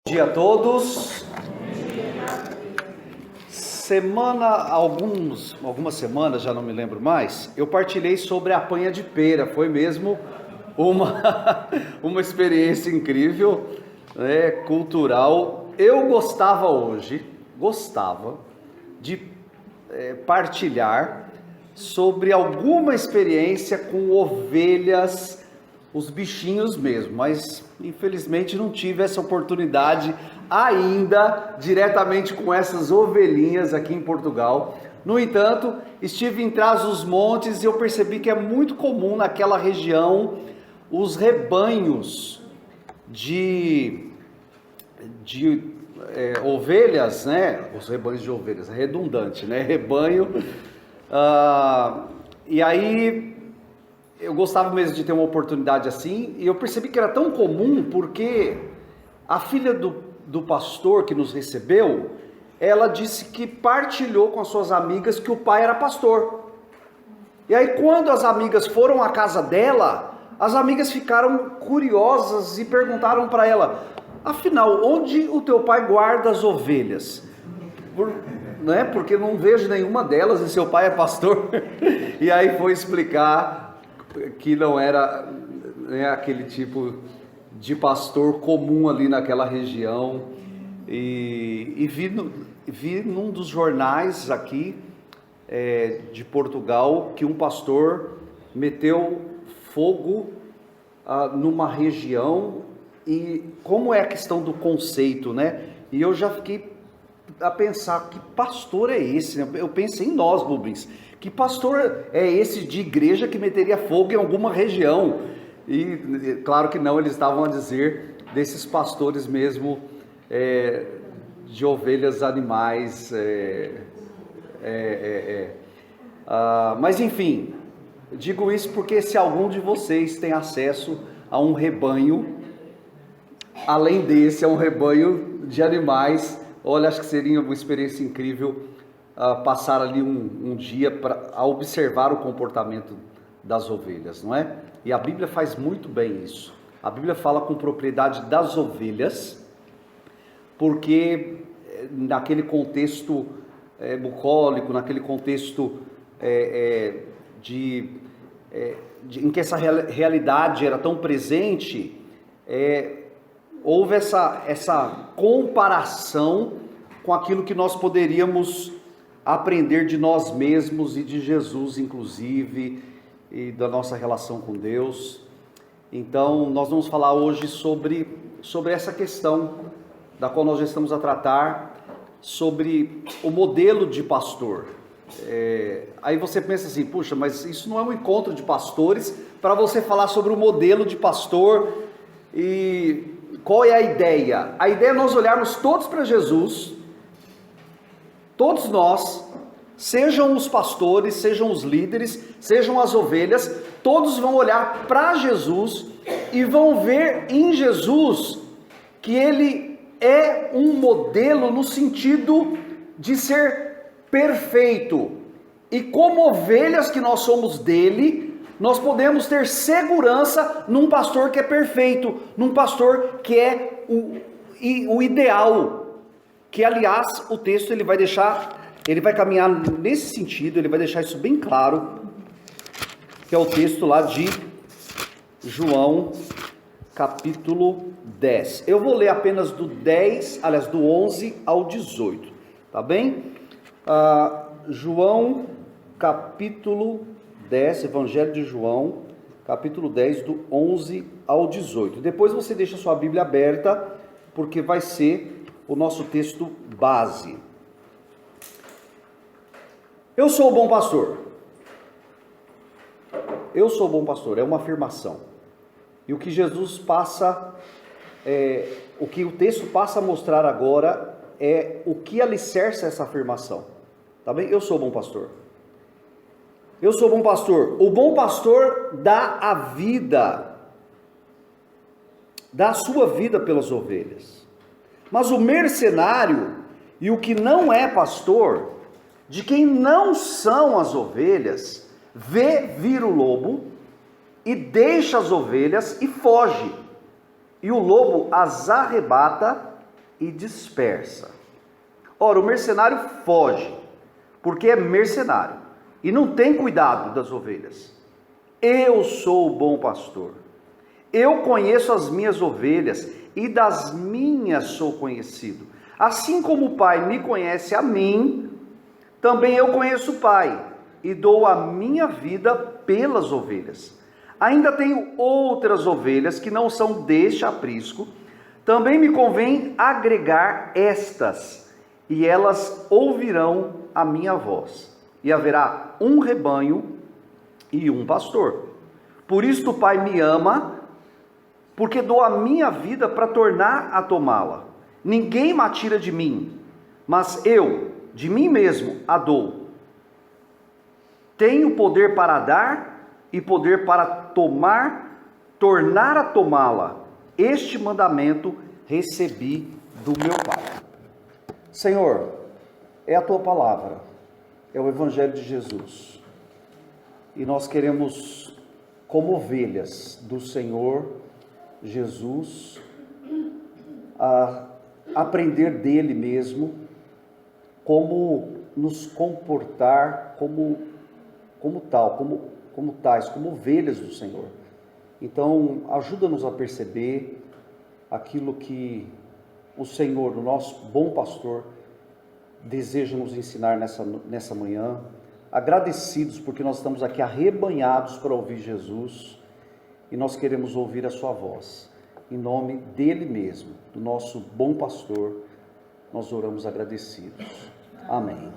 Bom dia a todos. Algumas semanas, já não me lembro mais, eu partilhei sobre a panha de pera. Foi mesmo uma experiência incrível, né, cultural. Eu gostava de partilhar sobre alguma experiência com ovelhas, os bichinhos mesmo, mas infelizmente não tive essa oportunidade ainda diretamente com essas ovelhinhas aqui em Portugal. No entanto, estive em Trás-os-Montes e eu percebi que é muito comum naquela região os rebanhos de ovelhas, né? Os rebanhos de ovelhas, é redundante, né? Rebanho. E aí eu gostava mesmo de ter uma oportunidade assim, e eu percebi que era tão comum porque a filha do pastor que nos recebeu, ela disse que partilhou com as suas amigas que o pai era pastor. E aí quando as amigas foram à casa dela, as amigas ficaram curiosas e perguntaram para ela: afinal, onde o teu pai guarda as ovelhas? Né? Porque não vejo nenhuma delas e seu pai é pastor. E aí foi explicar que não era, né, aquele tipo de pastor comum ali naquela região. E vi num dos jornais aqui de Portugal que um pastor meteu fogo numa região. E como é a questão do conceito, né? E eu já fiquei a pensar: que pastor é esse? Eu pensei em nós, Rubens. Que pastor é esse de igreja que meteria fogo em alguma região? E claro que não, eles estavam a dizer desses pastores mesmo, de ovelhas, animais. Mas enfim, digo isso porque se algum de vocês tem acesso a um rebanho, além desse, é um rebanho de animais, olha, acho que seria uma experiência incrível passar ali um dia a observar o comportamento das ovelhas, não é? E a Bíblia faz muito bem isso. A Bíblia fala com propriedade das ovelhas, porque naquele contexto bucólico, naquele contexto em que essa realidade era tão presente, houve essa comparação com aquilo que nós poderíamos aprender de nós mesmos e de Jesus, inclusive, e da nossa relação com Deus. Então, nós vamos falar hoje sobre essa questão da qual nós já estamos a tratar, sobre o modelo de pastor. Aí você pensa assim: puxa, mas isso não é um encontro de pastores para você falar sobre o modelo de pastor. E qual é a ideia? A ideia é nós olharmos todos para Jesus, todos nós, sejam os pastores, sejam os líderes, sejam as ovelhas, todos vão olhar para Jesus e vão ver em Jesus que ele é um modelo no sentido de ser perfeito. E como ovelhas que nós somos dele, nós podemos ter segurança num pastor que é perfeito, num pastor que é o ideal. Que aliás o texto ele vai caminhar nesse sentido, ele vai deixar isso bem claro, que é o texto lá de João, capítulo 10. Eu vou ler apenas do 11 ao 18, tá bem? João, capítulo 10, Evangelho de João, capítulo 10, do 11 ao 18. Depois você deixa sua Bíblia aberta, porque vai ser o nosso texto base. Eu sou o bom pastor. Eu sou o bom pastor, é uma afirmação. E o que Jesus passa, o que o texto passa a mostrar agora é o que alicerça essa afirmação. Tá bem? Eu sou o bom pastor. Eu sou o bom pastor. O bom pastor dá a vida, dá a sua vida pelas ovelhas. Mas o mercenário e o que não é pastor, de quem não são as ovelhas, vê vir o lobo e deixa as ovelhas e foge. E o lobo as arrebata e dispersa. Ora, o mercenário foge, porque é mercenário, e não tem cuidado das ovelhas. Eu sou o bom pastor. Eu conheço as minhas ovelhas, e das minhas sou conhecido. Assim como o Pai me conhece a mim, também eu conheço o Pai, e dou a minha vida pelas ovelhas. Ainda tenho outras ovelhas que não são deste aprisco, também me convém agregar estas, e elas ouvirão a minha voz. E haverá um rebanho e um pastor. Por isto o Pai me ama, porque dou a minha vida para tornar a tomá-la. Ninguém me tira de mim, mas eu, de mim mesmo, a dou. Tenho poder para dar e poder para tomar, tornar a tomá-la. Este mandamento recebi do meu Pai. Senhor, é a tua palavra, é o Evangelho de Jesus. E nós queremos, como ovelhas do Senhor Jesus, aprender dele mesmo, como nos comportar como tais, como ovelhas do Senhor. Então, ajuda-nos a perceber aquilo que o Senhor, o nosso bom pastor, deseja nos ensinar nessa manhã, agradecidos porque nós estamos aqui arrebanhados para ouvir Jesus, e nós queremos ouvir a sua voz. Em nome dele mesmo, do nosso bom pastor, nós oramos agradecidos. Amém.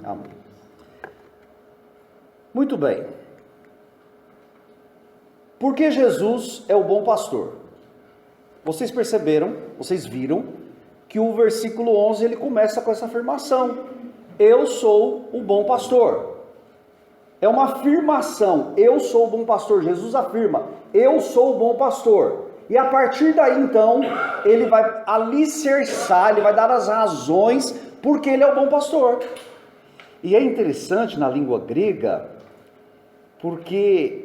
Amém. Muito bem. Porque Jesus é o bom pastor? Vocês perceberam, vocês viram, que o versículo 11 ele começa com essa afirmação: eu sou o bom pastor. É uma afirmação, eu sou o bom pastor. Jesus afirma, eu sou o bom pastor. E a partir daí então, ele vai alicerçar, ele vai dar as razões porque ele é o bom pastor. E é interessante na língua grega, porque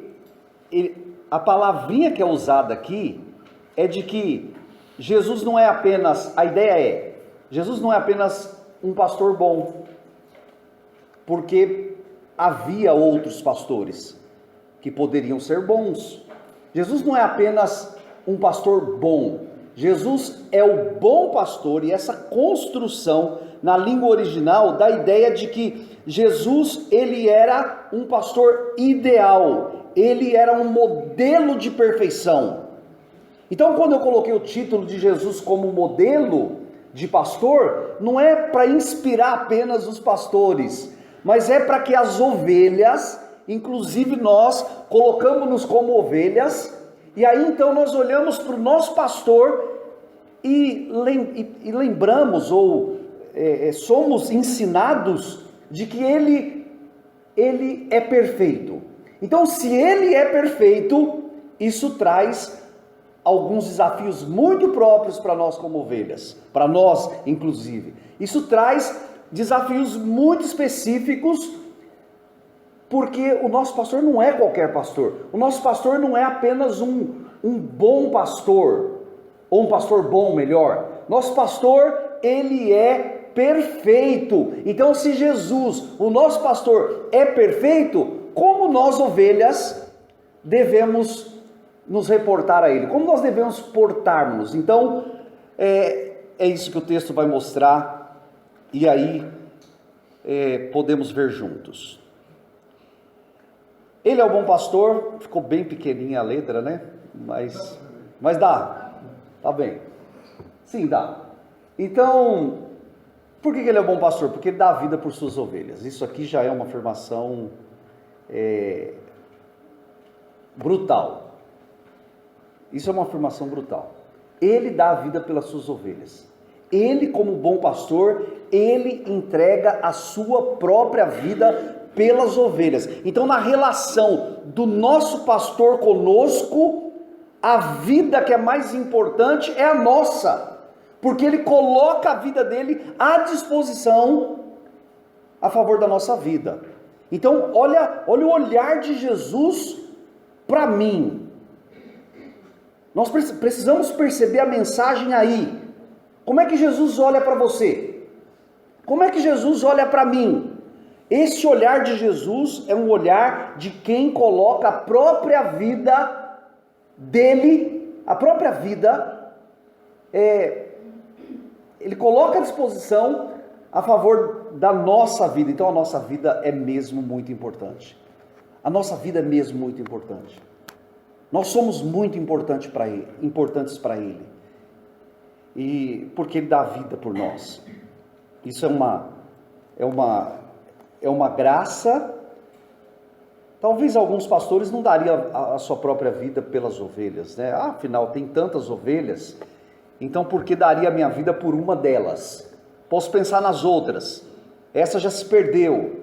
a palavrinha que é usada aqui é de que Jesus não é apenas, a ideia é, Jesus não é apenas um pastor bom, porque havia outros pastores que poderiam ser bons. Jesus não é apenas um pastor bom, Jesus é o bom pastor, e essa construção na língua original dá a ideia de que Jesus, ele era um pastor ideal, ele era um modelo de perfeição. Então, quando eu coloquei o título de Jesus como modelo de pastor, não é para inspirar apenas os pastores, mas é para que as ovelhas, inclusive nós, colocamos-nos como ovelhas, e aí então nós olhamos para o nosso pastor e lembramos, ou somos ensinados de que ele é perfeito. Então, se ele é perfeito, isso traz alguns desafios muito próprios para nós como ovelhas, para nós inclusive. Isso traz desafios muito específicos, porque o nosso pastor não é qualquer pastor. O nosso pastor não é apenas um bom pastor, ou um pastor bom, melhor. Nosso pastor, ele é perfeito. Então, se Jesus, o nosso pastor, é perfeito, como nós, ovelhas, devemos nos reportar a ele? Como nós devemos portar-nos? Então, é isso que o texto vai mostrar, e aí podemos ver juntos. Ele é o bom pastor, ficou bem pequenininha a letra, né? Mas dá, tá bem. Sim, dá. Então, por que ele é o bom pastor? Porque ele dá a vida por suas ovelhas. Isso aqui já é uma afirmação brutal. Isso é uma afirmação brutal. Ele dá a vida pelas suas ovelhas. Ele, como bom pastor, ele entrega a sua própria vida pelas ovelhas. Então, na relação do nosso pastor conosco, a vida que é mais importante é a nossa, porque ele coloca a vida dele à disposição a favor da nossa vida. Então, olha o olhar de Jesus para mim. Nós precisamos perceber a mensagem aí. Como é que Jesus olha para você? Como é que Jesus olha para mim? Esse olhar de Jesus é um olhar de quem coloca a própria vida dele, a própria vida, ele coloca à disposição a favor da nossa vida. Então a nossa vida é mesmo muito importante. A nossa vida é mesmo muito importante. Nós somos muito importantes para Ele. E porque Ele dá vida por nós. Isso é uma graça. Talvez alguns pastores não dariam a sua própria vida pelas ovelhas, né? Afinal, tem tantas ovelhas, então por que daria a minha vida por uma delas? Posso pensar nas outras, essa já se perdeu.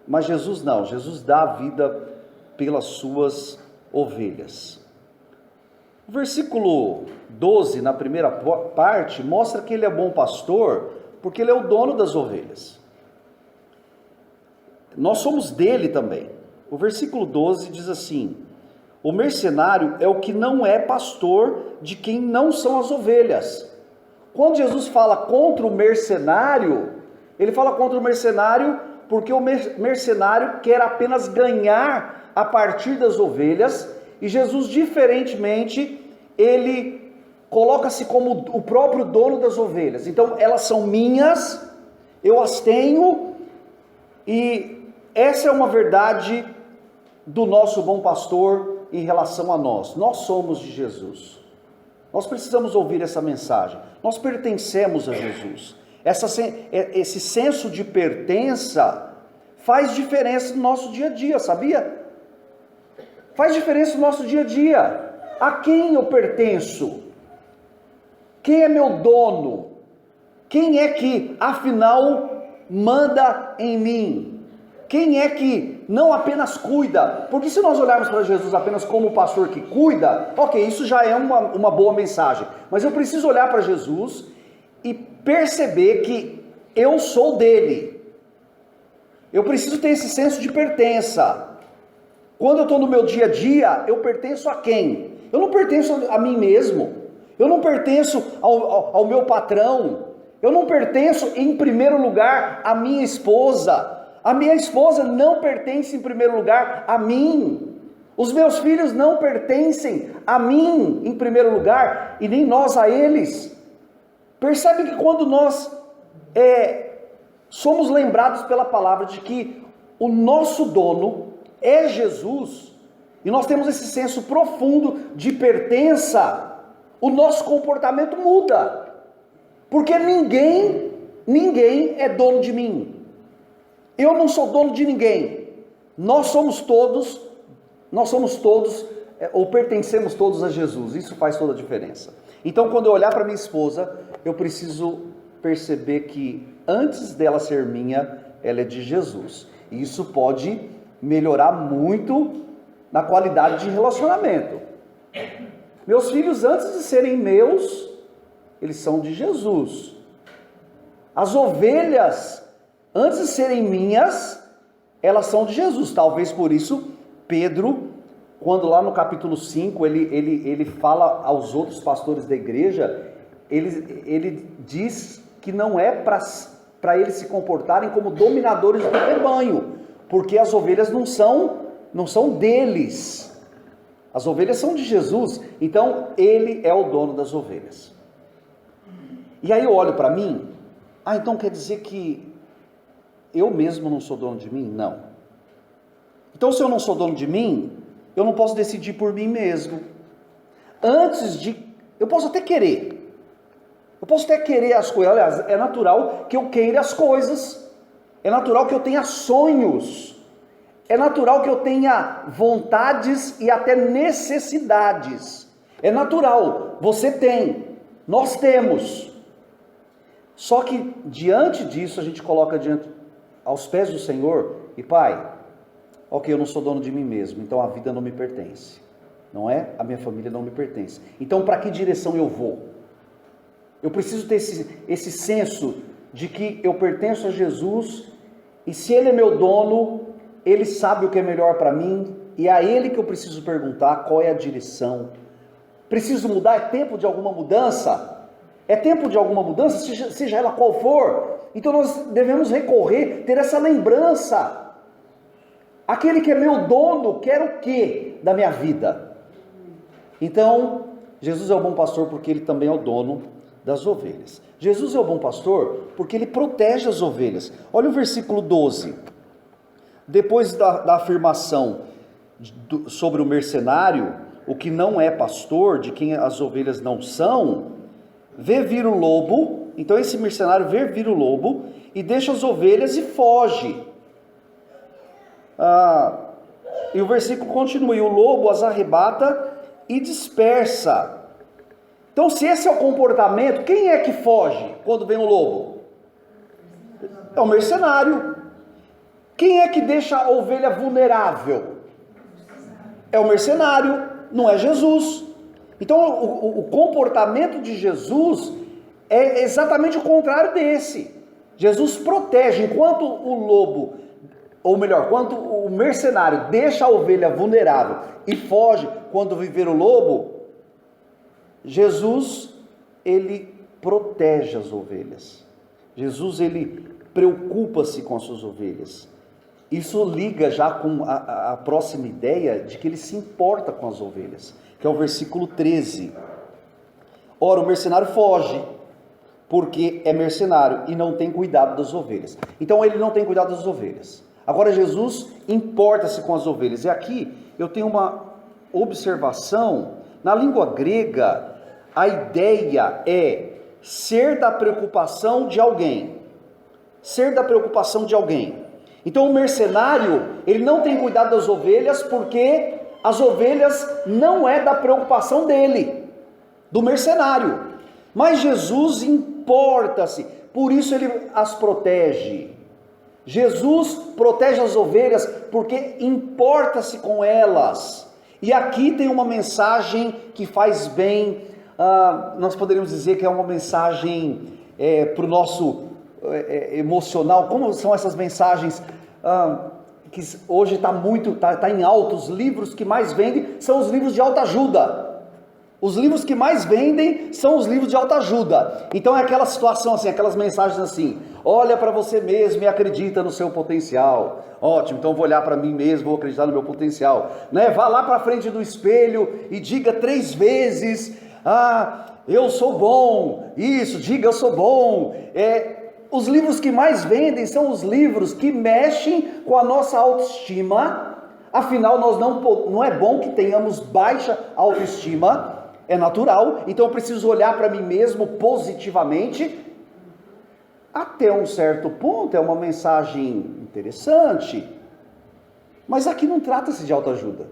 Mas Jesus não, Jesus dá a vida pelas suas ovelhas. O versículo 12, na primeira parte, mostra que ele é bom pastor, porque ele é o dono das ovelhas. Nós somos dele também. O versículo 12 diz assim: o mercenário é o que não é pastor de quem não são as ovelhas. Quando Jesus fala contra o mercenário, ele fala contra o mercenário porque o mercenário quer apenas ganhar a partir das ovelhas, e Jesus, diferentemente, ele coloca-se como o próprio dono das ovelhas. Então, elas são minhas, eu as tenho, e essa é uma verdade do nosso bom pastor em relação a nós. Nós somos de Jesus. Nós precisamos ouvir essa mensagem. Nós pertencemos a Jesus. Esse senso de pertença faz diferença no nosso dia a dia, sabia? Faz diferença no nosso dia a dia. A quem eu pertenço? Quem é meu dono? Quem é que, afinal, manda em mim? Quem é que não apenas cuida? Porque se nós olharmos para Jesus apenas como o pastor que cuida, ok, isso já é uma boa mensagem. Mas eu preciso olhar para Jesus e perceber que eu sou dele. Eu preciso ter esse senso de pertença. Quando eu estou no meu dia a dia, eu pertenço a quem? Eu não pertenço a mim mesmo. Eu não pertenço ao meu patrão. Eu não pertenço, em primeiro lugar, à minha esposa. A minha esposa não pertence, em primeiro lugar, a mim. Os meus filhos não pertencem a mim, em primeiro lugar, e nem nós a eles. Percebe que quando nós somos lembrados pela palavra de que o nosso dono é Jesus, e nós temos esse senso profundo de pertença, o nosso comportamento muda, porque ninguém é dono de mim. Eu não sou dono de ninguém. Nós somos todos, ou pertencemos todos a Jesus. Isso faz toda a diferença. Então, quando eu olhar para minha esposa, eu preciso perceber que antes dela ser minha, ela é de Jesus. E isso pode melhorar muito na qualidade de relacionamento. Meus filhos, antes de serem meus, eles são de Jesus. As ovelhas, antes de serem minhas, elas são de Jesus. Talvez por isso, Pedro, quando lá no capítulo 5, ele fala aos outros pastores da igreja, ele diz que não é para eles se comportarem como dominadores do rebanho, porque as ovelhas não são deles. As ovelhas são de Jesus, então ele é o dono das ovelhas. E aí eu olho para mim, então quer dizer que eu mesmo não sou dono de mim? Não. Então, se eu não sou dono de mim, eu não posso decidir por mim mesmo. Eu posso até querer. Eu posso até querer as coisas. Aliás, é natural que eu queira as coisas. É natural que eu tenha sonhos. É natural que eu tenha vontades e até necessidades. É natural. Você tem. Nós temos. Só que diante disso, a gente coloca aos pés do Senhor, e Pai, ok, eu não sou dono de mim mesmo, então a vida não me pertence, não é? A minha família não me pertence. Então para que direção eu vou? Eu preciso ter esse senso de que eu pertenço a Jesus, e se Ele é meu dono, Ele sabe o que é melhor para mim, e é a Ele que eu preciso perguntar qual é a direção. Preciso mudar? É tempo de alguma mudança? É tempo de alguma mudança, seja ela qual for. Então nós devemos recorrer, ter essa lembrança. Aquele que é meu dono quer o quê da minha vida? Então, Jesus é o bom pastor porque ele também é o dono das ovelhas. Jesus é o bom pastor porque ele protege as ovelhas. Olha o versículo 12. Depois da afirmação sobre o mercenário, o que não é pastor, de quem as ovelhas não são, vê vir o lobo. Então esse mercenário vê vir o lobo e deixa as ovelhas e foge. E o versículo continua: e o lobo as arrebata e dispersa. Então, se esse é o comportamento, quem é que foge quando vem o lobo? É o mercenário. Quem é que deixa a ovelha vulnerável? É o mercenário, não é Jesus. Então, o comportamento de Jesus é exatamente o contrário desse. Jesus protege, enquanto o lobo, ou melhor, quando o mercenário deixa a ovelha vulnerável e foge quando viver o lobo, Jesus, ele protege as ovelhas. Jesus, ele preocupa-se com as suas ovelhas. Isso liga já com a próxima ideia de que ele se importa com as ovelhas, que é o versículo 13. Ora, o mercenário foge, porque é mercenário e não tem cuidado das ovelhas. Então ele não tem cuidado das ovelhas. Agora Jesus importa-se com as ovelhas. E aqui eu tenho uma observação. Na língua grega, a ideia é ser da preocupação de alguém. Ser da preocupação de alguém. Então o mercenário, ele não tem cuidado das ovelhas porque as ovelhas não é da preocupação dele, do mercenário. Mas Jesus importa-se, por isso ele as protege. Jesus protege as ovelhas porque importa-se com elas. E aqui tem uma mensagem que faz bem, nós poderíamos dizer que é uma mensagem para o nosso emocional. Como são essas mensagens que hoje está em alta? Os livros que mais vendem são os livros de autoajuda. Os livros que mais vendem são os livros de autoajuda. Então é aquela situação assim, aquelas mensagens assim: olha para você mesmo e acredita no seu potencial. Ótimo, então vou olhar para mim mesmo, vou acreditar no meu potencial, né? Vá lá para frente do espelho e diga 3 vezes: eu sou bom. Isso, diga eu sou bom. Os livros que mais vendem são os livros que mexem com a nossa autoestima. Afinal, não é bom que tenhamos baixa autoestima. É natural, então eu preciso olhar para mim mesmo positivamente. Até um certo ponto é uma mensagem interessante, mas aqui não trata-se de autoajuda.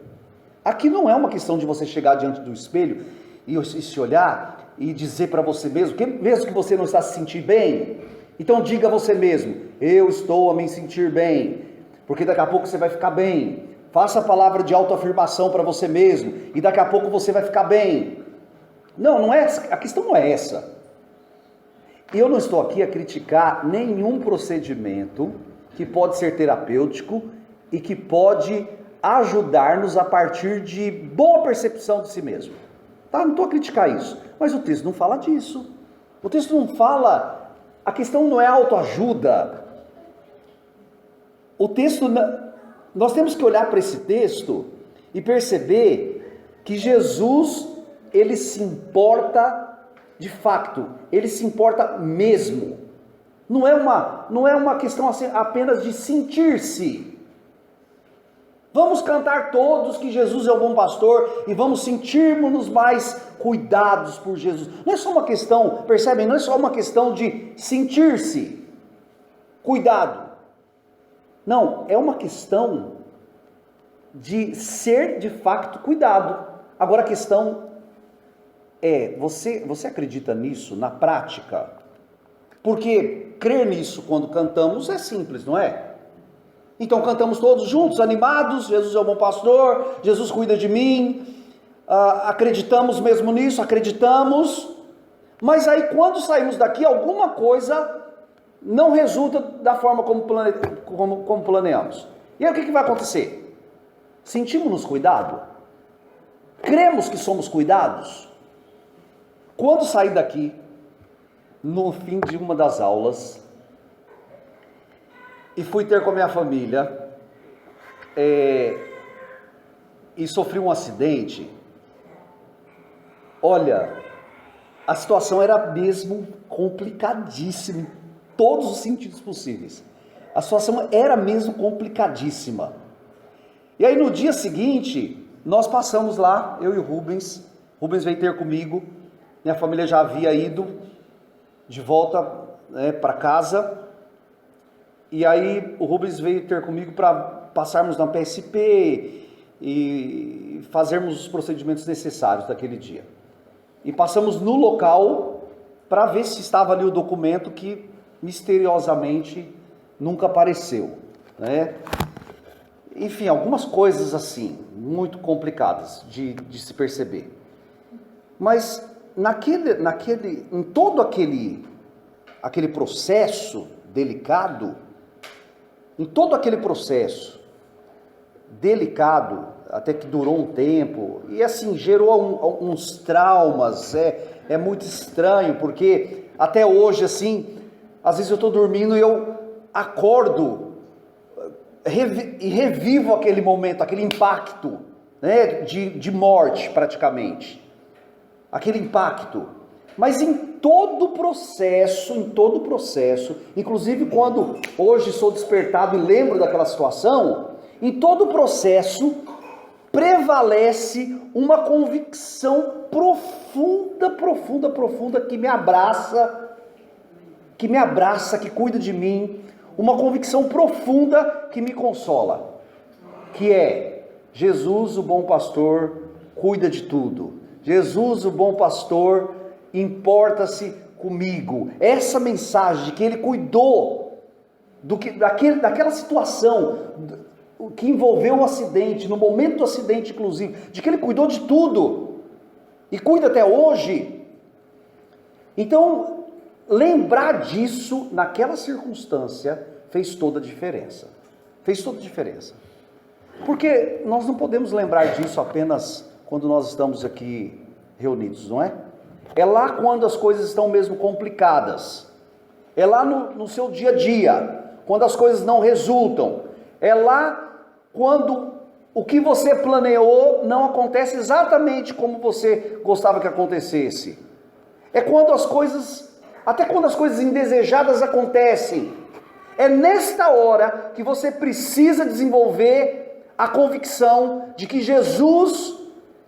Aqui não é uma questão de você chegar diante do espelho e se olhar e dizer para você mesmo, mesmo que você não está se sentir bem, então diga a você mesmo: eu estou a me sentir bem, porque daqui a pouco você vai ficar bem. Faça a palavra de autoafirmação para você mesmo e daqui a pouco você vai ficar bem. Não é, a questão não é essa. Eu não estou aqui a criticar nenhum procedimento que pode ser terapêutico e que pode ajudar-nos a partir de boa percepção de si mesmo. Tá? Não estou a criticar isso, mas o texto não fala disso. O texto não fala, a questão não é autoajuda. O texto, nós temos que olhar para esse texto e perceber que Jesus, ele se importa de fato, ele se importa mesmo. Não é uma questão assim, apenas de sentir-se. Vamos cantar todos que Jesus é o bom pastor e vamos sentirmos-nos mais cuidados por Jesus. Não é só uma questão, percebem? Não é só uma questão de sentir-se cuidado. Não, é uma questão de ser de fato cuidado. Agora a questão você acredita nisso na prática? Porque crer nisso quando cantamos é simples, não é? Então cantamos todos juntos, animados: Jesus é o bom pastor, Jesus cuida de mim. Acreditamos mesmo nisso, acreditamos. Mas aí quando saímos daqui, alguma coisa não resulta da forma como planeamos. E aí o que vai acontecer? Sentimos-nos cuidados? Cremos que somos cuidados? Quando sair daqui, no fim de uma das aulas e fui ter com a minha família e sofri um acidente. Olha, a situação era mesmo complicadíssima em todos os sentidos possíveis. A situação era mesmo complicadíssima. E aí no dia seguinte, nós passamos lá, eu e o Rubens. Rubens veio ter comigo, minha família já havia ido de volta para casa. E aí o Rubens veio ter comigo para passarmos na PSP e fazermos os procedimentos necessários daquele dia. E passamos no local para ver se estava ali o documento que misteriosamente nunca apareceu, né? Enfim, algumas coisas assim, muito complicadas de se perceber. Mas em todo aquele processo delicado, até que durou um tempo, e assim, gerou uns traumas, é muito estranho, porque até hoje, assim, às vezes eu estou dormindo e eu acordo e revivo aquele momento, aquele impacto, né, de morte praticamente, aquele impacto. Mas em todo o processo, inclusive quando hoje sou despertado e lembro daquela situação, em todo o processo prevalece uma convicção profunda que me abraça, que cuida de mim, uma convicção profunda que me consola, que é: Jesus, o bom pastor, cuida de tudo. Jesus, o bom pastor, importa-se comigo. Essa mensagem de que ele cuidou daquela situação que envolveu um acidente, no momento do acidente inclusive, de que ele cuidou de tudo e cuida até hoje. Então, lembrar disso naquela circunstância fez toda a diferença. Porque nós não podemos lembrar disso apenas quando nós estamos aqui reunidos, não é? É lá quando as coisas estão mesmo complicadas. É lá no seu dia a dia, quando as coisas não resultam. É lá quando o que você planeou não acontece exatamente como você gostava que acontecesse. É quando até quando as coisas indesejadas acontecem. É nesta hora que você precisa desenvolver a convicção de que Jesus,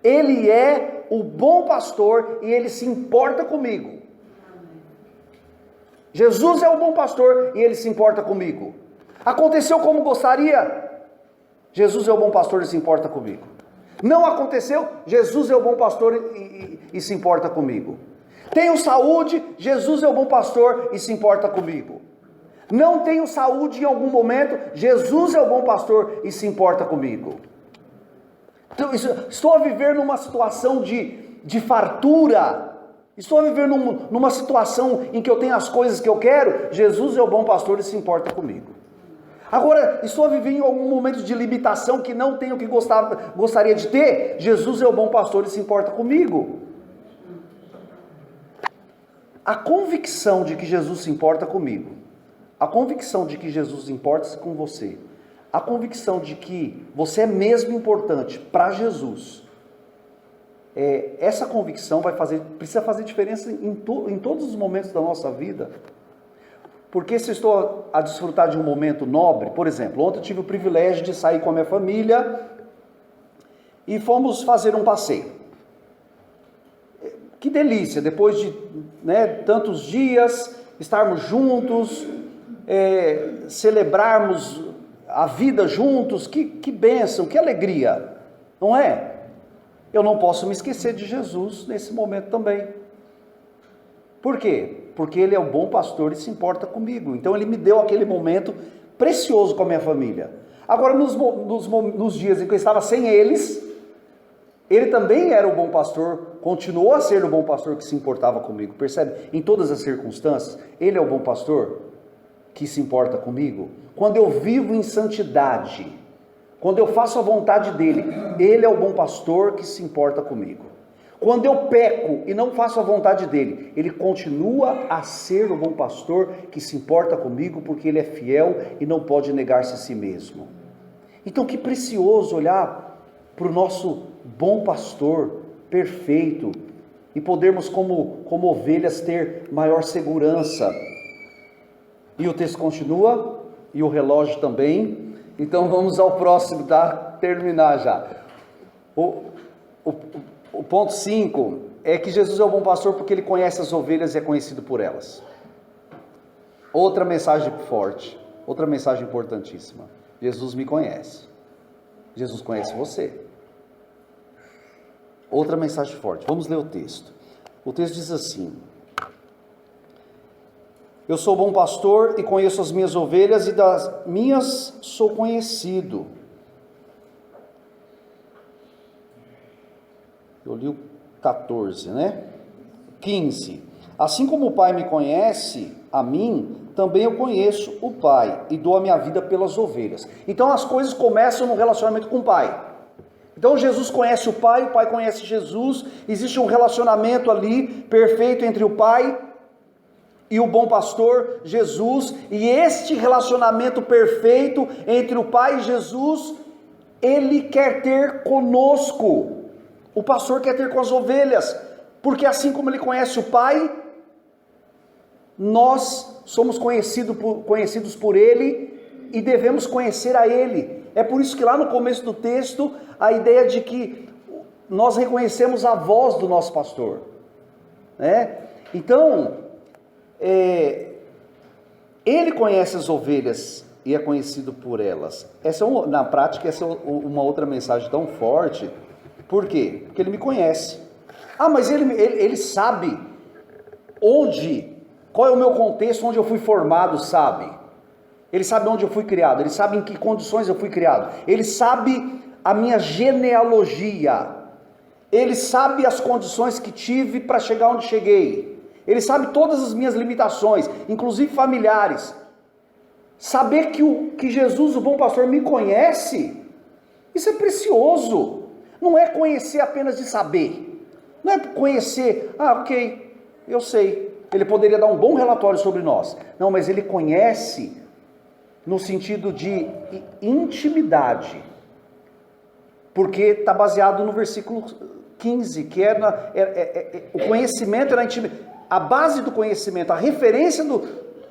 ele é o bom pastor e ele se importa comigo. Jesus é o bom pastor e ele se importa comigo. Aconteceu como gostaria? Jesus é o bom pastor e se importa comigo. Não aconteceu? Jesus é o bom pastor e se importa comigo. Tenho saúde? Jesus é o bom pastor e se importa comigo. Não tenho saúde em algum momento? Jesus é o bom pastor e se importa comigo. Então, estou a viver numa situação de fartura. Estou a viver numa situação em que eu tenho as coisas que eu quero? Jesus é o bom pastor e se importa comigo. Agora, estou a viver em algum momento de limitação que não tenho o que gostaria de ter? Jesus é o bom pastor e se importa comigo. A convicção de que Jesus se importa comigo, a convicção de que Jesus importa-se com você, a convicção de que você é mesmo importante para Jesus, essa convicção precisa fazer diferença em todos os momentos da nossa vida. Porque se estou a desfrutar de um momento nobre, por exemplo, ontem eu tive o privilégio de sair com a minha família e fomos fazer um passeio. Que delícia, depois de tantos dias, estarmos juntos, celebrarmos a vida juntos, que bênção, que alegria, não é? Eu não posso me esquecer de Jesus nesse momento também. Por quê? Porque ele é o bom pastor e se importa comigo. Então ele me deu aquele momento precioso com a minha família. Agora nos dias em que eu estava sem eles, ele também era o bom pastor, continuou a ser o bom pastor que se importava comigo. Percebe? Em todas as circunstâncias, ele é o bom pastor que se importa comigo. Quando eu vivo em santidade, quando eu faço a vontade dele, ele é o bom pastor que se importa comigo. Quando eu peco e não faço a vontade dele, ele continua a ser o bom pastor que se importa comigo, porque ele é fiel e não pode negar-se a si mesmo. Então, que precioso olhar para o nosso bom pastor perfeito e podermos, como ovelhas, ter maior segurança. E o texto continua, e o relógio também. Então vamos ao próximo, tá? Terminar já. O ponto 5 é que Jesus é o bom pastor porque ele conhece as ovelhas e é conhecido por elas. Outra mensagem forte, outra mensagem importantíssima. Jesus me conhece. Jesus conhece você. Outra mensagem forte. Vamos ler o texto. O texto diz assim: eu sou bom pastor e conheço as minhas ovelhas, e das minhas sou conhecido. Eu li o 14, né? 15. Assim como o Pai me conhece, a mim, também eu conheço o Pai, e dou a minha vida pelas ovelhas. Então as coisas começam no relacionamento com o Pai. Então Jesus conhece o Pai conhece Jesus, existe um relacionamento ali perfeito entre o Pai e o bom pastor Jesus, e este relacionamento perfeito entre o Pai e Jesus, ele quer ter conosco. O pastor quer ter com as ovelhas, porque assim como ele conhece o Pai, nós somos conhecidos por ele e devemos conhecer a ele. É por isso que lá no começo do texto, a ideia de que nós reconhecemos a voz do nosso pastor, né? Então, ele conhece as ovelhas e é conhecido por elas. Na prática, essa é uma outra mensagem tão forte. Por quê? Porque ele me conhece. Mas ele sabe qual é o meu contexto, onde eu fui formado, sabe? Ele sabe onde eu fui criado, ele sabe em que condições eu fui criado, ele sabe a minha genealogia, ele sabe as condições que tive para chegar onde cheguei, ele sabe todas as minhas limitações, inclusive familiares. Saber que Jesus, o bom pastor, me conhece, isso é precioso. Não é conhecer apenas de saber, não é conhecer, ok, eu sei, ele poderia dar um bom relatório sobre nós. Não, mas ele conhece no sentido de intimidade, porque está baseado no versículo 15, que o conhecimento é na intimidade. A base do conhecimento, a referência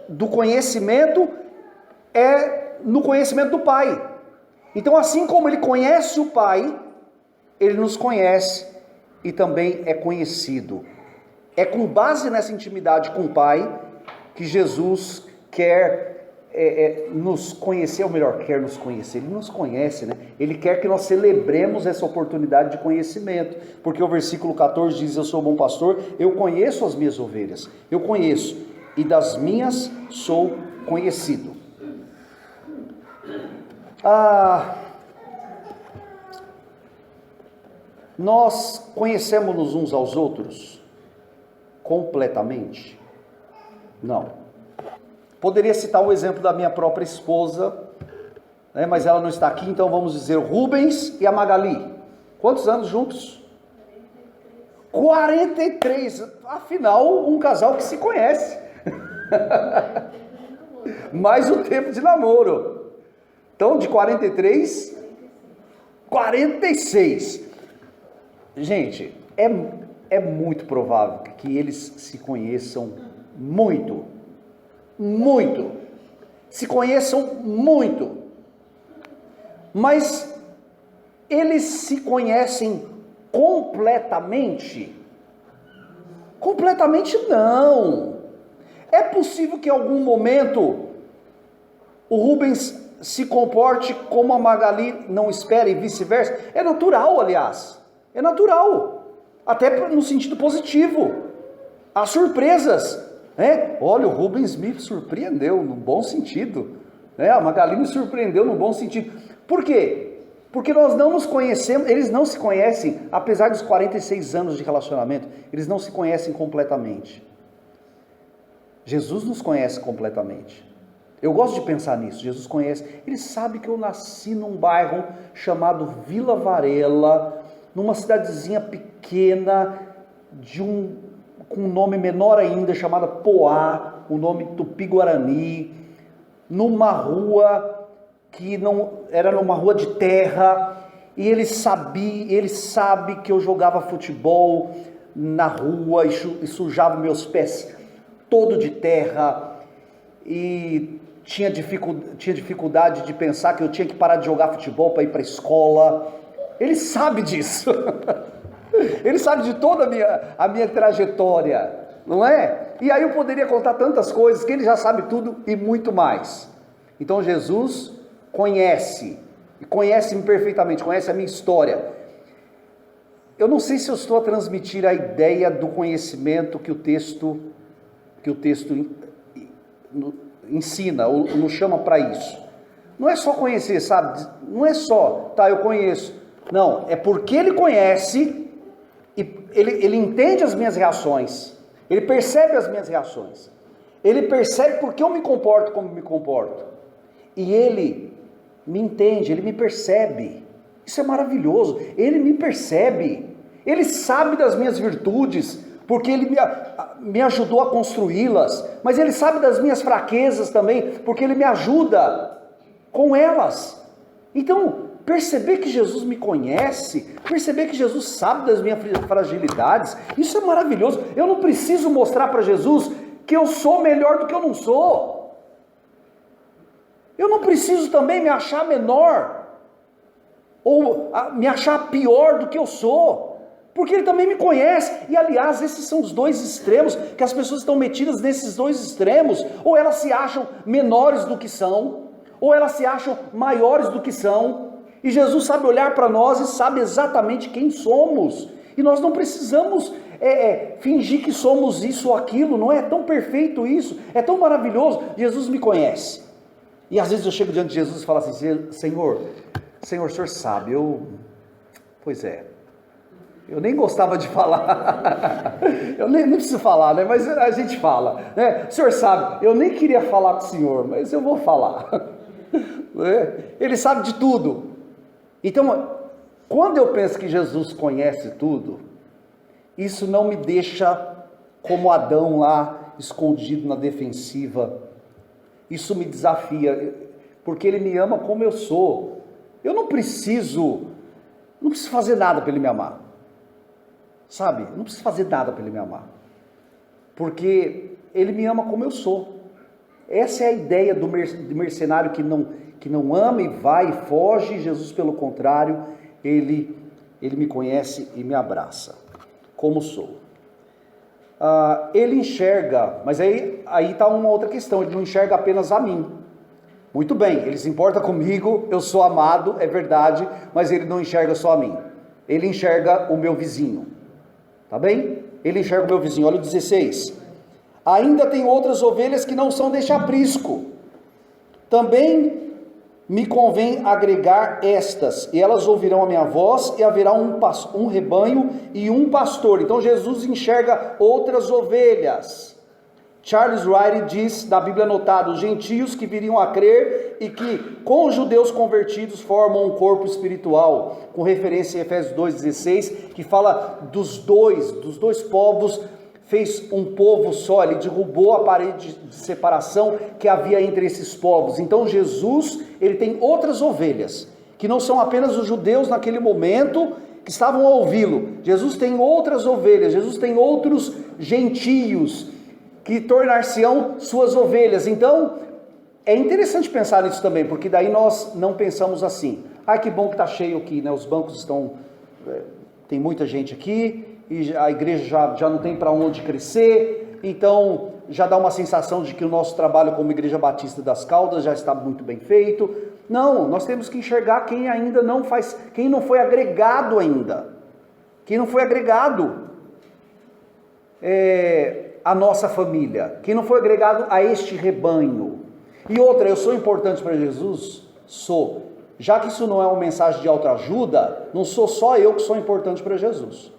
do conhecimento é no conhecimento do Pai. Então, assim como ele conhece o Pai, ele nos conhece e também é conhecido. É com base nessa intimidade com o Pai que Jesus quer nos conhecer, ou melhor, quer nos conhecer. Ele nos conhece, né? Ele quer que nós celebremos essa oportunidade de conhecimento, porque o versículo 14 diz: eu sou o bom pastor, eu conheço as minhas ovelhas, eu conheço, e das minhas sou conhecido. Nós conhecemos uns aos outros completamente? Não. Poderia citar o exemplo da minha própria esposa, né, mas ela não está aqui, então vamos dizer o Rubens e a Magali. Quantos anos juntos? 43. Afinal, um casal que se conhece. Mais o tempo de namoro. Então, de 43, 46. Gente, é muito provável que eles se conheçam muito. Muito. Se conheçam muito. Mas eles se conhecem completamente? Completamente não. É possível que em algum momento o Rubens se comporte como a Magali não espera e vice-versa. É natural, aliás. É natural. Até no sentido positivo. Há surpresas. Olha, o Rubens me surpreendeu no bom sentido. A Magali me surpreendeu no bom sentido. Por quê? Porque nós não nos conhecemos, eles não se conhecem, apesar dos 46 anos de relacionamento, eles não se conhecem completamente. Jesus nos conhece completamente. Eu gosto de pensar nisso. Jesus conhece, ele sabe que eu nasci num bairro chamado Vila Varela, numa cidadezinha pequena, com um nome menor ainda, chamada Poá, o nome Tupi-Guarani, numa rua que não era numa rua de terra, e ele sabe que eu jogava futebol na rua e sujava meus pés todo de terra, e tinha dificuldade de pensar que eu tinha que parar de jogar futebol para ir para a escola. Ele sabe disso. Ele sabe de toda a minha trajetória, não é? E aí eu poderia contar tantas coisas, que ele já sabe tudo e muito mais. Então Jesus conhece-me perfeitamente, conhece a minha história. Eu não sei se eu estou a transmitir a ideia do conhecimento que o texto ensina, ou nos chama para isso. Não é só conhecer, sabe? Não é só, eu conheço. Não, é porque ele conhece, e ele entende as minhas reações, ele percebe as minhas reações, ele percebe porque eu me comporto como me comporto, e ele me entende, ele me percebe. Isso é maravilhoso. Ele me percebe, ele sabe das minhas virtudes, porque ele me ajudou a construí-las, mas ele sabe das minhas fraquezas também, porque ele me ajuda com elas. Então, perceber que Jesus me conhece, perceber que Jesus sabe das minhas fragilidades, isso é maravilhoso. Eu não preciso mostrar para Jesus que eu sou melhor do que eu não sou. Eu não preciso também me achar menor, ou me achar pior do que eu sou, porque ele também me conhece. E aliás, esses são os dois extremos, que as pessoas estão metidas nesses dois extremos. Ou elas se acham menores do que são, ou elas se acham maiores do que são. E Jesus sabe olhar para nós e sabe exatamente quem somos. E nós não precisamos fingir que somos isso ou aquilo. Não é tão perfeito isso, é tão maravilhoso. Jesus me conhece. E às vezes eu chego diante de Jesus e falo assim: Senhor, o Senhor sabe, eu nem gostava de falar, eu nem preciso falar, né? Mas a gente fala, né? O Senhor sabe, eu nem queria falar com o Senhor, mas eu vou falar. Ele sabe de tudo. Então, quando eu penso que Jesus conhece tudo, isso não me deixa como Adão lá, escondido na defensiva. Isso me desafia, porque ele me ama como eu sou. Eu não preciso fazer nada para ele me amar, sabe? Eu não preciso fazer nada para ele me amar, porque ele me ama como eu sou. Essa é a ideia do mercenário que não ama e vai e foge. Jesus, pelo contrário, ele me conhece e me abraça como sou. Ele enxerga, mas aí está uma outra questão, ele não enxerga apenas a mim. Muito bem, ele se importa comigo, eu sou amado, é verdade, mas ele não enxerga só a mim, ele enxerga o meu vizinho, tá bem? Ele enxerga o meu vizinho. Olha o 16, ainda tem outras ovelhas que não são deste aprisco, também me convém agregar estas, e elas ouvirão a minha voz, e haverá um rebanho e um pastor. Então Jesus enxerga outras ovelhas. Charles Wright diz, da Bíblia anotada, os gentios que viriam a crer e que com os judeus convertidos formam um corpo espiritual, com referência em Efésios 2,16, que fala dos dois povos, fez um povo só, ele derrubou a parede de separação que havia entre esses povos. Então Jesus, ele tem outras ovelhas, que não são apenas os judeus naquele momento, que estavam a ouvi-lo. Jesus tem outras ovelhas, Jesus tem outros gentios, que tornar-se-ão suas ovelhas. Então, é interessante pensar nisso também, porque daí nós não pensamos assim: que bom que está cheio aqui, né? Os bancos estão, tem muita gente aqui, e a igreja já não tem para onde crescer, então já dá uma sensação de que o nosso trabalho como Igreja Batista das Caldas já está muito bem feito. Não, nós temos que enxergar quem ainda não faz, quem não foi agregado ainda, quem não foi agregado à nossa família, quem não foi agregado a este rebanho. E outra, eu sou importante para Jesus? Sou. Já que isso não é uma mensagem de autoajuda, não sou só eu que sou importante para Jesus,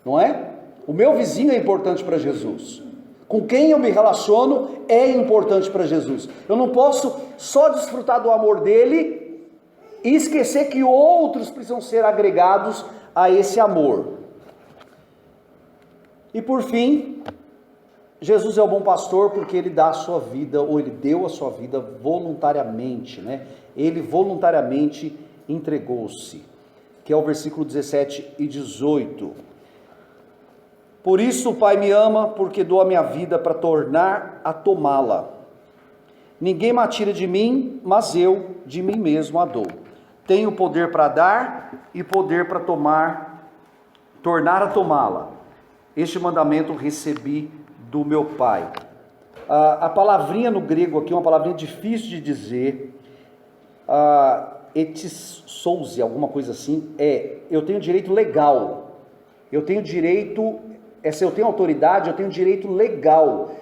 não é? O meu vizinho é importante para Jesus, com quem eu me relaciono é importante para Jesus. Eu não posso só desfrutar do amor dele e esquecer que outros precisam ser agregados a esse amor. E por fim, Jesus é o bom pastor porque ele dá a sua vida, ou ele deu a sua vida voluntariamente, né? Ele voluntariamente entregou-se, que é o versículo 17 e 18. Por isso o Pai me ama, porque dou a minha vida para tornar a tomá-la. Ninguém me tira de mim, mas eu de mim mesmo a dou. Tenho poder para dar e poder para tornar a tomá-la. Este mandamento recebi do meu Pai. A palavrinha no grego aqui é uma palavrinha difícil de dizer. Etissousia, alguma coisa assim, eu tenho direito legal. Eu tenho direito, se eu tenho autoridade, eu tenho direito legal.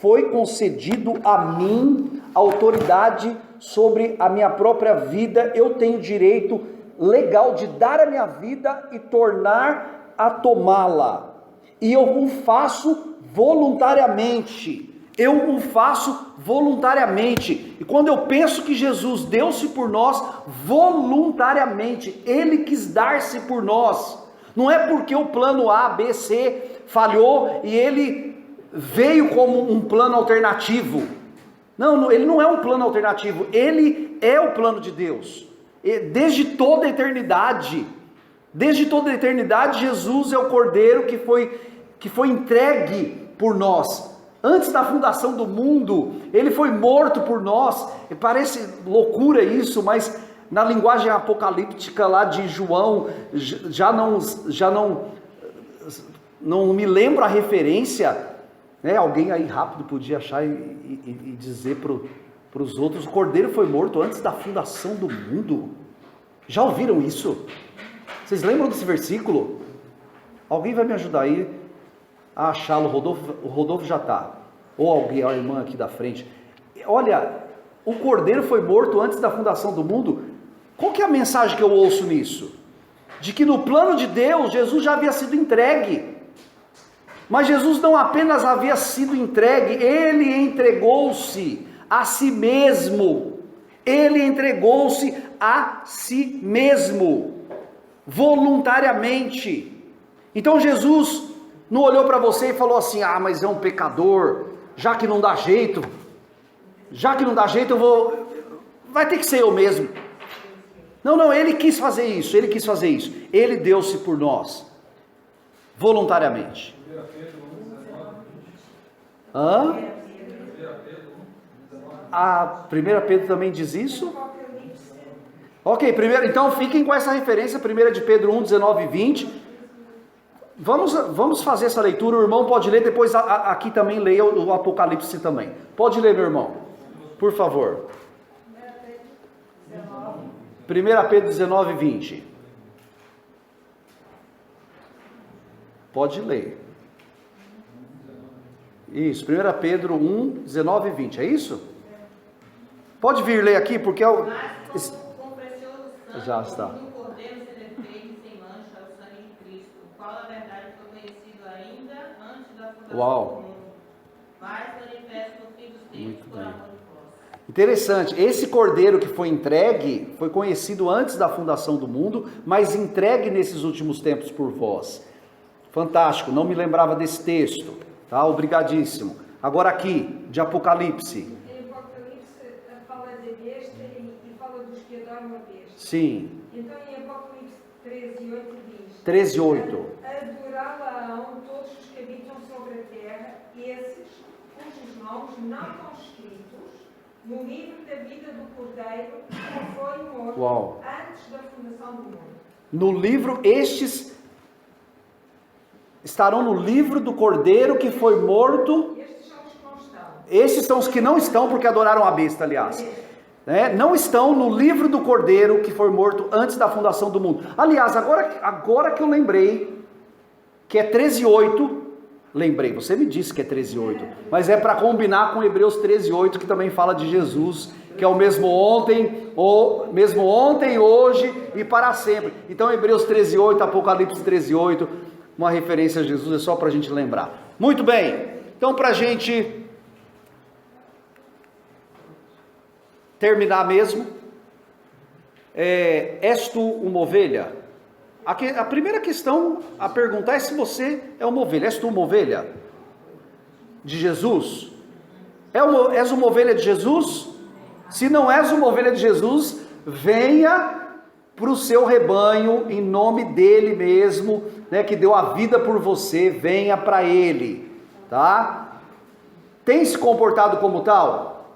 Foi concedido a mim autoridade sobre a minha própria vida. Eu tenho direito legal de dar a minha vida e tornar a tomá-la. E eu o faço voluntariamente. Eu o faço voluntariamente. E quando eu penso que Jesus deu-se por nós voluntariamente, Ele quis dar-se por nós. Não é porque o plano A, B, C falhou e Ele veio como um plano alternativo. Não, Ele não é um plano alternativo. Ele é o plano de Deus. Desde toda a eternidade, Jesus é o Cordeiro que foi entregue por nós. Antes da fundação do mundo, Ele foi morto por nós. Parece loucura isso, mas na linguagem apocalíptica lá de João, já não me lembro a referência, né? Alguém aí rápido podia achar e dizer para os outros: o Cordeiro foi morto antes da fundação do mundo. Já ouviram isso? Vocês lembram desse versículo? Alguém vai me ajudar aí a achá-lo? O Rodolfo já está, ou alguém, a irmã aqui da frente. Olha, o Cordeiro foi morto antes da fundação do mundo. Qual que é a mensagem que eu ouço nisso? De que no plano de Deus, Jesus já havia sido entregue. Mas Jesus não apenas havia sido entregue, Ele entregou-se a si mesmo. Ele entregou-se a si mesmo, voluntariamente. Então Jesus não olhou para você e falou assim: mas é um pecador, já que não dá jeito, vai ter que ser eu mesmo. Não, Ele quis fazer isso, Ele deu-se por nós, voluntariamente. A 1 Pedro também diz isso? Ok, então fiquem com essa referência, 1 de Pedro 1, 19 e 20. Vamos fazer essa leitura. O irmão pode ler, depois aqui também leia o Apocalipse também. Pode ler, meu irmão, por favor. 1 Pedro 19 e 20. Pode ler. Isso, 1 Pedro 1, 19 e 20, é isso? Pode vir ler aqui, porque com precioso sangue, já está. do Cordeiro sem defeito e sem mancha, o sangue de Cristo, o qual a verdade foi conhecido ainda antes da fundação do mundo, mas manifesto no fim dos tempos por amor de vós. Interessante, esse Cordeiro que foi entregue, foi conhecido antes da fundação do mundo, mas entregue nesses últimos tempos por vós. Fantástico, não me lembrava desse texto, tá? Obrigadíssimo. Agora aqui, de Apocalipse. Em Apocalipse fala da besta e fala dos que adoram a besta. Sim. Então em Apocalipse 13:8 diz: 13:8. Adorá-la-ão todos os que habitam sobre a terra, esses cujos nomes não estão escritos no livro da vida do Cordeiro que foi morto antes da fundação do mundo. No livro, estes estarão no livro do Cordeiro que foi morto. Estes são os que não estão. Esses são os que não estão, porque adoraram a besta, aliás. Não estão no livro do Cordeiro que foi morto antes da fundação do mundo. Aliás, agora que eu lembrei que é 13:8, lembrei, você me disse que é 13:8, mas é para combinar com Hebreus 13:8, que também fala de Jesus, que é o mesmo ontem, hoje e para sempre. Então Hebreus 13:8, Apocalipse 13:8, uma referência a Jesus, é só para a gente lembrar. Muito bem, então para a gente terminar mesmo, és tu uma ovelha? a primeira questão a perguntar é se você é uma ovelha. És tu uma ovelha de Jesus? És uma ovelha de Jesus? Se não és uma ovelha de Jesus, venha para o seu rebanho, em nome dele mesmo, né, que deu a vida por você, venha para ele, tá? Tem se comportado como tal?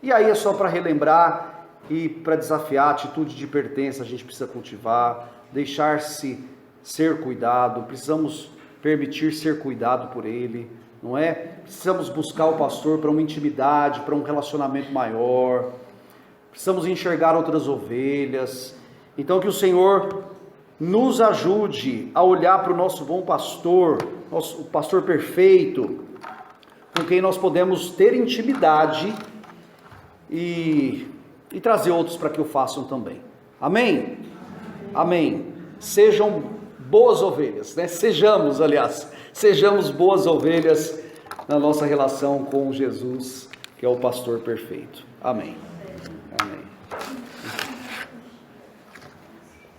E aí é só para relembrar e para desafiar a atitude de pertença, a gente precisa cultivar, deixar-se ser cuidado, precisamos permitir ser cuidado por ele, não é? Precisamos buscar o pastor para uma intimidade, para um relacionamento maior, precisamos enxergar outras ovelhas. Então que o Senhor nos ajude a olhar para o nosso bom pastor, o pastor perfeito, com quem nós podemos ter intimidade e trazer outros para que o façam também. Amém? Amém. Sejam boas ovelhas, né? Sejamos boas ovelhas na nossa relação com Jesus, que é o pastor perfeito. Amém.